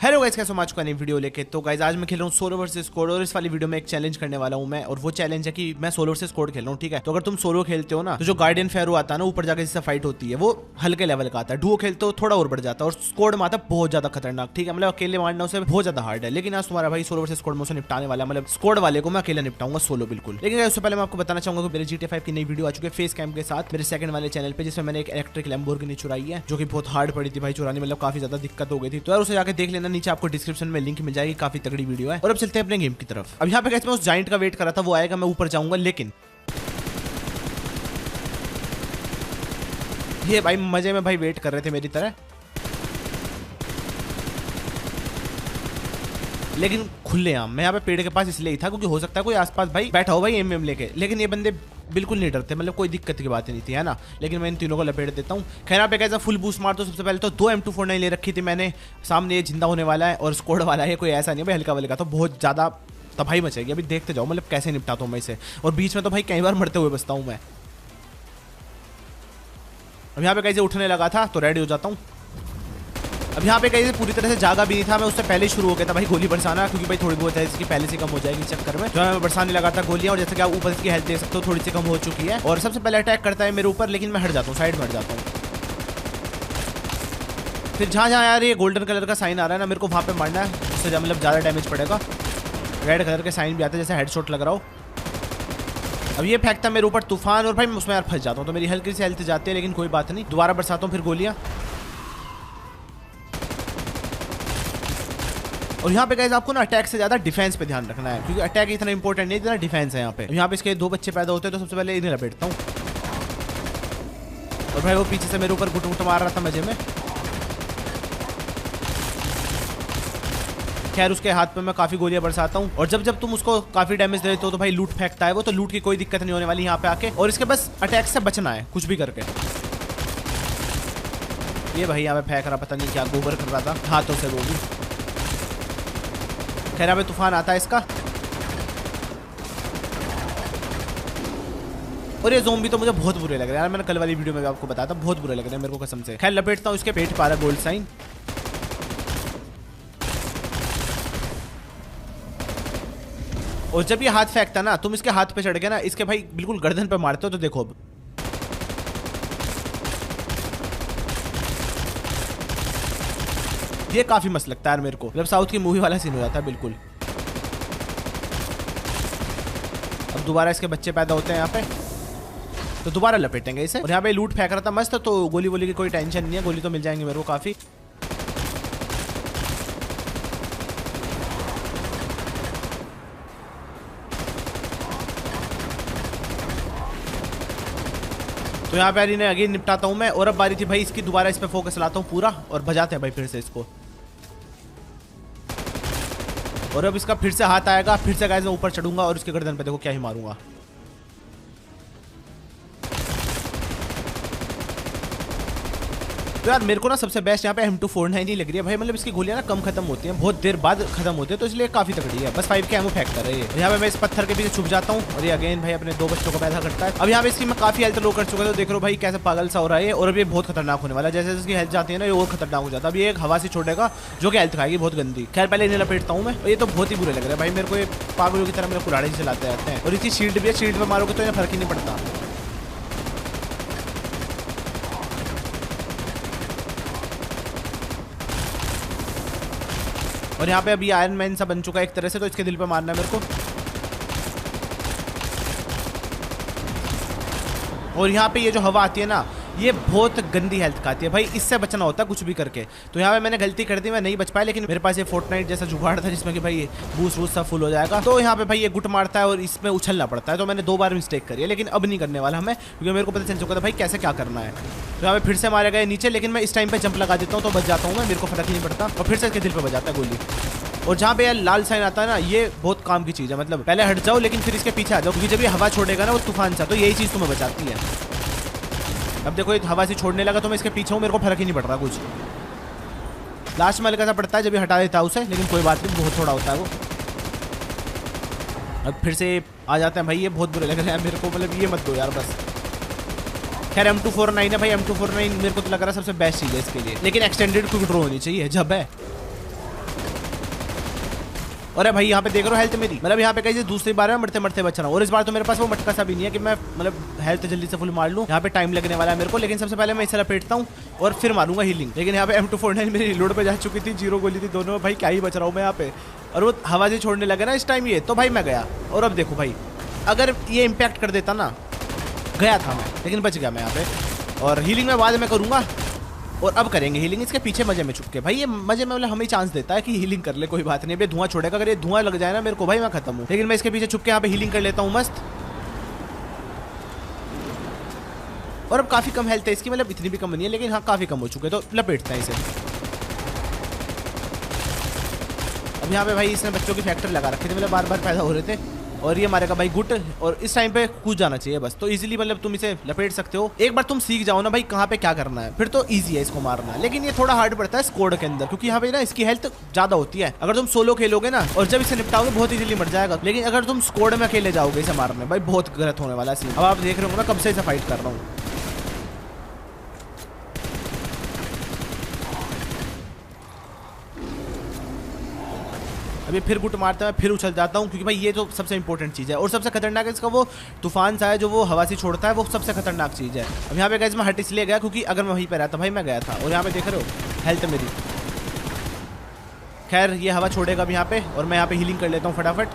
Hello guys, कैसे हो? आज का नई वीडियो लेके। तो गाइस आज मैं खेल रहा हूँ सोलो वर्सेस स्क्वाड और इस वाली वीडियो में एक चैलेंज करने वाला हूँ मैं। और वो चैलेंज है कि मैं सोलो वर्सेस स्क्वाड खेल रहा हूँ, ठीक है। तो अगर तुम सोलो खेलते हो ना तो जो गार्डियन फेरो आता है ना ऊपर जाके जिससे फाइट होती है वो हल्के लेवल का आता है। डुओ खेलते हो थोड़ा और बढ़ जाता है और स्क्वाड में आता है बहुत ज्यादा खतरनाक, ठीक है। मतलब अकेले मारना उसे बहुत ज्यादा हार्ड है। लेकिन आज तुम्हारा भाई सोलो वर्सेस स्क्वाड में उसे निपटाने वाला, मतलब स्क्वाड वाले को मैं अकेला निपटाऊंगा सोलो, बिल्कुल। लेकिन उससे पहले मैं आपको बताना चाहूंगा कि मेरे GTA 5 की नई वीडियो आ चुकी है फेस कैम के साथ मेरे सेकंड वाले चैनल पे, जिसमें मैंने एक इलेक्ट्रिक लैम्बोर्गिनी चुराई है जो कि बहुत हार्ड पड़ी थी भाई चुरानी, मतलब काफी ज्यादा दिक्कत हो गई थी। तो यार उसे जाके देख लेना, नीचे आपको डिस्क्रिप्शन में लिंक मिल जाएगी, काफी तगड़ी वीडियो है। और अब चलते हैं अपने गेम की तरफ। अब यहाँ पे कैसे मैं उस जाइंट का वेट कर रहा था, वो आएगा, मैं ऊपर जाऊंगा। लेकिन ये भाई मजे में भाई वेट कर रहे थे मेरी तरह, लेकिन खुलेआम मैं यहाँ पे पेड़ के पास इसलिए ही था क्योंकि हो सकता है कोई आसपास भाई बैठा हो भाई एम लेके। लेकिन ये बंदे बिल्कुल नहीं डरते, मतलब कोई दिक्कत की बात नहीं थी, है ना। लेकिन मैं इन तीनों को लपेट देता हूँ। खैर पे कैसा फुल बूस्ट मार। तो सबसे पहले तो 2 M249 ले रखी थी मैंने। सामने ये जिंदा होने वाला है और स्क्वाड वाला है, कोई ऐसा नहीं भाई हल्का वाले का, तो बहुत ज्यादा तबाही मचेगी। अभी देखते जाओ मतलब कैसे निपटाता हूँ मैं इसे। और बीच में तो भाई कई बार मरते हुए बचता हूँ मैं। अब यहाँ पे कैसे उठने लगा था तो रेडी हो जाता हूँ। अब यहाँ पे कहीं पूरी तरह से जागा भी नहीं था मैं, उससे पहले शुरू हो गया था भाई गोली बरसाना, क्योंकि भाई थोड़ी बहुत है इसकी पहले से कम हो जाएगी चक्कर में। जो मैं बरसाने लगा था गोलियां, और जैसे कि आप ऊपर इसकी हेल्थ देख सकते हो थोड़ी सी कम हो चुकी है। और सबसे पहले अटैक करता है मेरे ऊपर, लेकिन मैं हट जाता हूँ, साइड में हट जाता हूँ। फिर जहाँ जहाँ यार ये गोल्डन कलर का साइन आ रहा है ना, मेरे को वहाँ पे मारना है, उससे मतलब ज़्यादा डैमेज पड़ेगा। रेड कलर के साइन भी आते हैं जैसे हेडशॉट लग रहा हो। अब ये फेंकता है मेरे ऊपर तूफान, और भाई मैं उसमें यार फंस जाता हूँ, तो मेरी हल्की सी हेल्थ जाती है, लेकिन कोई बात नहीं। दोबारा बरसाता हूँ फिर गोलियाँ। और यहाँ पे गाइस आपको ना अटैक से ज्यादा डिफेंस पे ध्यान रखना है, क्योंकि अटैक इतना इंपॉर्टेंट नहीं, इतना डिफेंस है यहाँ पे। यहाँ पे इसके 2 बच्चे पैदा होते हैं, तो सबसे पहले इन्हें लपेटता हूँ। और भाई वो पीछे से मेरे ऊपर गुट गुट मार रहा था मजे में। खैर उसके हाथ पे मैं काफी गोलियां बरसाता हूँ। और जब जब तुम उसको काफी डैमेज देते हो तो भाई लूट फेंकता है वो, तो लूट की कोई दिक्कत नहीं होने वाली यहाँ पे आके। और इसके बस अटैक से बचना है कुछ भी करके। ये भाई यहाँ पे फेंक रहा, पता नहीं क्या गोबर कर रहा था हाथों से वो भी। खैर यहाँ पे तूफान आता है इसका। और ये ज़ोंबी तो मुझे बहुत बुरे लग रहे हैं यार, मैंने कल वाली वीडियो में भी आपको बताया था, बहुत बुरे लग रहे हैं मेरे को कसम से। खैर लपेटता हूँ इसके पेट पारा गोल्ड साइन। और जब ये हाथ फेंकता ना, तुम इसके हाथ पे चढ़ के ना इसके भाई बिल्कुल गर्दन पे मारते हो, तो देखो अब ये काफी मस्त लगता है यार मेरे को, मतलब साउथ की मूवी वाला सीन हो जाता है बिल्कुल। अब दोबारा इसके बच्चे पैदा होते हैं यहाँ पे, तो दोबारा लपेटेंगे इसे। और यहाँ पे लूट फेंक रहा था मस्त, तो गोली वोली की कोई टेंशन नहीं है, गोली तो मिल जाएंगे मेरे को काफी। तो यहाँ पे इन्हें अगेन निपटाता हूँ मैं। और अब बारी थी भाई इसकी, दोबारा इस पे फोकस लाता हूँ पूरा और बजाते हैं भाई फिर से इसको। और अब इसका फिर से हाथ आएगा, फिर से गाइस मैं ऊपर चढ़ूंगा और उसके गर्दन पे देखो क्या ही मारूंगा। तो यार मेरे को ना सबसे बेस्ट यहाँ पे M249 ही लग रही है भाई, मतलब इसकी गोलियां ना कम खत्म होती हैं, बहुत देर बाद खत्म होती है, तो इसलिए काफी तगड़ी है। बस 5 के एमो फेंकता रहे। यहाँ पे मैं इस पत्थर के पीछे छुप जाता हूँ और ये अगेन भाई अपने 2 बच्चों को पैदा करता है। अब यहाँ पे इसकी मैं काफी हेल्थ लो कर चुका था, तो देख रहा हूँ भाई कैसे पागल सा हो रहा है। और अब ये बहुत खतरनाक होने वाला है, जैसे इसकी हेल्थ जाती है ना ये और खतरनाक हो जाता है। अब ये एक हवा से छोड़ेगा जो कि हेल्थ खाएगी बहुत गंदी। खैर पहले इन्हें लपेटता हूँ मैं, और ये तो बहुत ही बुरे लग रहे हैं भाई मेरे को, ये पागलों की तरह मेरे कुराड़े चलाते रहते हैं। और इसकी शील्ड भी है, शील्ड पे मारोगे तो इन्हें फर्क ही नहीं पड़ता। और यहाँ पे अभी आयरन मैन सा बन चुका है एक तरह से, तो इसके दिल पे मारना है मेरे को। और यहाँ पे ये जो हवा आती है ना, ये बहुत गंदी हेल्थ खाती है भाई, इससे बचना होता है कुछ भी करके। तो यहाँ पे मैंने गलती कर दी, मैं नहीं बच पाया, लेकिन मेरे पास ये फोर्टनाइट जैसा जुगाड़ था जिसमें कि भाई बूस्ट वूस्ट सब फुल हो जाएगा। तो यहाँ पे भाई ये गुट मारता है और इसमें उछलना पड़ता है, तो मैंने 2 बार मिस्टेक करी है, लेकिन अब नहीं करने वाला हमें, क्योंकि मेरे को पता चल चुका था भाई कैसे क्या करना है। तो यहाँ पे फिर से मारे गए नीचे, लेकिन मैं इस टाइम पे जंप लगा देता हूँ तो बच जाता हूँ मैं, मेरे को फर्क ही नहीं पड़ता। और फिर से इसके दिल पे बजाता है गोली। और जहाँ पे यार लाल साइन आता है ना, ये बहुत काम की चीज़ है, मतलब पहले हट जाओ लेकिन फिर इसके पीछे आ जाओ, क्योंकि जब ये हवा छोड़ेगा ना वो तूफान सा, तो यही चीज़ तुम्हें बचाती है। अब देखो ये हवा से छोड़ने लगा तो मैं इसके पीछे हूँ, मेरे को फर्क ही नहीं पड़ रहा कुछ। लास्ट में हल्का सा पड़ता है जब ये हटा देता है उसे, लेकिन कोई बात नहीं, बहुत थोड़ा होता है वो। अब फिर से आ जाते हैं भाई, ये बहुत बुरे लग रहे हैं मेरे को, मतलब ये मत दो यार बस। खैर M249 है भाई, M249 मेरे को तो लग रहा है सबसे बेस्ट चीज़ है इसके लिए, लेकिन एक्सटेंडेड क्विक ड्रॉ होनी चाहिए जब है। और भाई यहाँ पे देख रहे हो हेल्थ मेरी, मतलब यहाँ पे कहीं दूसरी बार में मरते मरते बच रहा हूँ। और इस बार तो मेरे पास वो मटका सा भी नहीं है कि मैं मतलब हेल्थ जल्दी से फुल मार लूँ। यहाँ पे टाइम लगने वाला है मेरे को, लेकिन सबसे पहले मैं इसे लपेटता हूँ और फिर मारूंगा हीलिंग। लेकिन यहाँ पे M249 मेरी रिलोड पे जा चुकी थी, 0 गोली थी दोनों। भाई क्या ही बच रहा हूँ मैं यहाँ पे, और वो हवा से छोड़ने लगा ना इस टाइम ये, तो भाई मैं गया। और अब देखो भाई, अगर ये इम्पैक्ट कर देता ना, गया था मैं, लेकिन बच गया मैं यहाँ पे। और हीलिंग में बाद में करूँगा, और अब करेंगे हीलिंग इसके पीछे मजे में छुप के। भाई ये मजे में मतलब हमें चांस देता है कि हीलिंग कर ले, कोई बात नहीं। धुआं छोड़ेगा, अगर ये धुआं लग जाए ना मेरे को भाई मैं खत्म हूँ। लेकिन मैं इसके पीछे छुप के यहाँ पे हीलिंग कर लेता हूँ मस्त। और अब काफी कम हेल्थ है इसकी, मतलब इतनी भी कम नहीं है, लेकिन हाँ काफी कम हो चुके, तो लपेटते हैं इसे। अब यहाँ पे भाई इसने बच्चों की फैक्ट्री लगा रखे थे, मतलब बार बार पैदा हो रहे थे। और ये मारेगा भाई गुट, और इस टाइम पे कूद जाना चाहिए बस, तो इजीली मतलब तुम इसे लपेट सकते हो। एक बार तुम सीख जाओ ना भाई कहाँ पे क्या करना है, फिर तो इजी है इसको मारना। लेकिन ये थोड़ा हार्ड पड़ता है स्क्वाड के अंदर, क्योंकि यहाँ पे ना इसकी हेल्थ ज्यादा होती है। अगर तुम सोलो खेलोगे ना और जब इसे निपटाओगे बहुत इजीली मर जाएगा, लेकिन अगर तुम स्क्वाड में अकेले जाओगे इसे मारने, भाई बहुत गलत होने वाला है। अब आप देख रहे हो मैं कब से इसे फाइट कर रहा हूँ। अभी फिर गुट मारता है, फिर उछल जाता हूँ, क्योंकि भाई ये तो सबसे इंपॉर्टेंट चीज़ है। और सबसे खतरनाक है इसका वो तूफान सा है जो वो हवा से छोड़ता है, वो सबसे खतरनाक चीज़ है। अब यहाँ पे गाइस मैं हट इसलिए गया क्योंकि अगर मैं वहीं पे रहता भाई मैं गया था। और यहाँ पे देख रहे हो हेल्थ मेरी, खैर ये हवा छोड़ेगा अब यहाँ पे, और मैं यहाँ पे हीलिंग कर लेता हूँ फटाफट।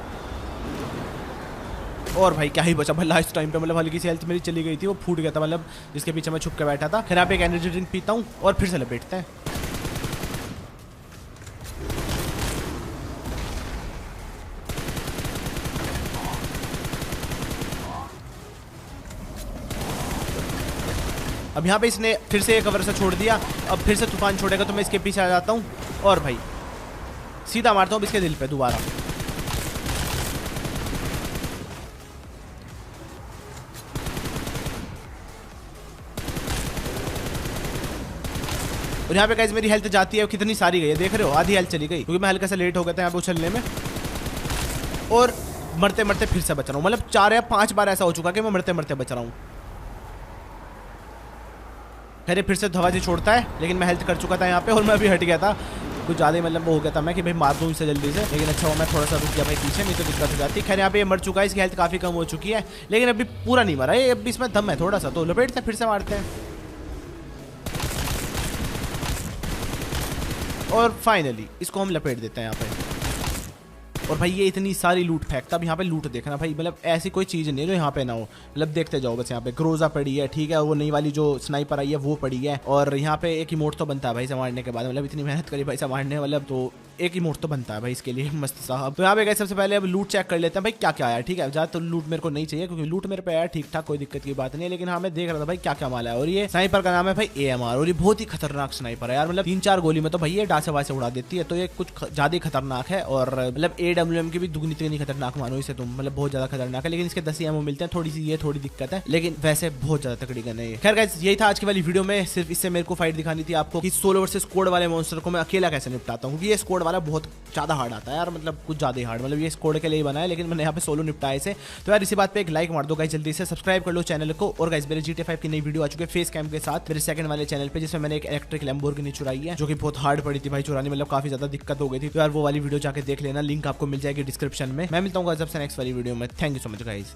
और भाई क्या ही बचा भाई लास्ट टाइम पे, मतलब हल्की सी हेल्थ मेरी चली गई थी, वो फूट गया था मतलब जिसके पीछे मैं छुप के बैठा था। फिर यहाँ पे एक एनर्जी ड्रिंक पीता हूँ और फिर से लपेटते हैं। अब यहाँ पे इसने फिर से एक कवर से छोड़ दिया, अब फिर से तूफान छोड़ेगा तो मैं इसके पीछे आ जाता हूँ और भाई सीधा मारता हूँ इसके दिल पे दोबारा। और यहाँ पे गाइस मेरी हेल्थ जाती है, कितनी सारी गई है देख रहे हो, आधी हेल्थ चली गई क्योंकि मैं हल्का सा लेट हो गया था यहाँ पे उछलने में। और मरते मरते फिर से बच रहा हूँ, मतलब 4 या 5 बार ऐसा हो चुका कि मैं मरते मरते बच रहा हूँ। खैर फिर से हवा से छोड़ता है, लेकिन मैं हेल्थ कर चुका था यहाँ पे और मैं अभी हट गया था कुछ ज़्यादा ही, मतलब वो हो गया था मैं कि भाई मार दूँ इसे जल्दी से। लेकिन अच्छा हुआ मैं थोड़ा सा रुक गया भाई पीछे, नहीं तो दिक्कत हो जाती। खैर यहाँ पे ये मर चुका है, इसकी हेल्थ काफ़ी कम हो चुकी है, लेकिन अभी पूरा नहीं मरा है, अभी इसमें दम है थोड़ा सा, तो लपेटते फिर से मारते हैं। और फाइनली इसको हम लपेट देते हैं यहाँ पे। और भाई ये इतनी सारी लूट फेंकता, अब यहाँ पे लूट देखना भाई, मतलब ऐसी कोई चीज़ नहीं है जो यहाँ पे ना हो, मतलब देखते जाओ बस। यहाँ पे ग्रोजा पड़ी है, ठीक है, वो नई वाली जो स्नाइपर आई है वो पड़ी है, और यहाँ पे एक इमोट तो बनता है भाई संभालने के बाद, मतलब इतनी मेहनत करी भाई संभालने, मतलब तो एक इमोट तो बनता है भाई इसके लिए मस्त साहब। तो यहाँ पे गए सबसे पहले अब लूट चेक कर लेते हैं भाई क्या क्या आया, ठीक है। ज़्यादा तो लूट मेरे को नहीं चाहिए क्योंकि लूट मेरे पे आया ठीक ठाक, कोई दिक्कत की बात नहीं है, लेकिन हाँ मैं देख रहा था भाई क्या क्या माला है। और ये स्नाइपर का नाम है भाई AMR, और ये बहुत ही खतरनाक स्नाइपर है यार, मतलब 3-4 गोली में तो भाई ये डासे वासे उड़ा देती है, तो ये कुछ ज़्यादा ही खतरनाक है। और मतलब AWM की भी दुगनी तिगनी खतरनाक मानो इसे तुम, मतलब बहुत ज़्यादा खतरनाक है। लेकिन इसके 10 एमओ मिलते हैं, थोड़ी सी ये थोड़ी दिक्कत है, लेकिन वैसे बहुत ज़्यादा तकड़ी गन है। खैर गाइस यही था आज की वाली वीडियो में, सिर्फ इससे मेरे को फाइट दिखानी थी आपको कि सोलो वर्सेस स्क्वाड वाले मॉन्स्टर को मैं अकेला कैसे निपटाता हूँ, क्योंकि ये स्क्वाड वाला बहुत ज़्यादा हार्ड आता है यार, मतलब कुछ ज़्यादा ही हार्ड, मतलब ये स्क्वाड के लिए बना है, लेकिन मैंने यहाँ पे सोलो निपटाया इसे। तो यार इसी बात पे एक लाइक मार दो गाइस जल्दी से, सब्सक्राइब कर लो चैनल को। और गाइस मेरे GTA 5 की नई वीडियो आ चुकी है फेस कैम के साथ मेरे सेकंड वाले चैनल पे, जिसमें मैंने एक इलेक्ट्रिक लैम्बोर्गिनी चुराई है, जो कि बहुत हार्ड पड़ी थी भाई चुरानी, मतलब काफी ज्यादा दिक्कत हो गई थी। तो यार वो वाली वीडियो जाके देख लेना, लिंक आपको मिल जाएगी डिस्क्रिप्शन में। मैं मिलता हूँ सबसे नेक्स्ट वाली वीडियो में। Thank you so much guys.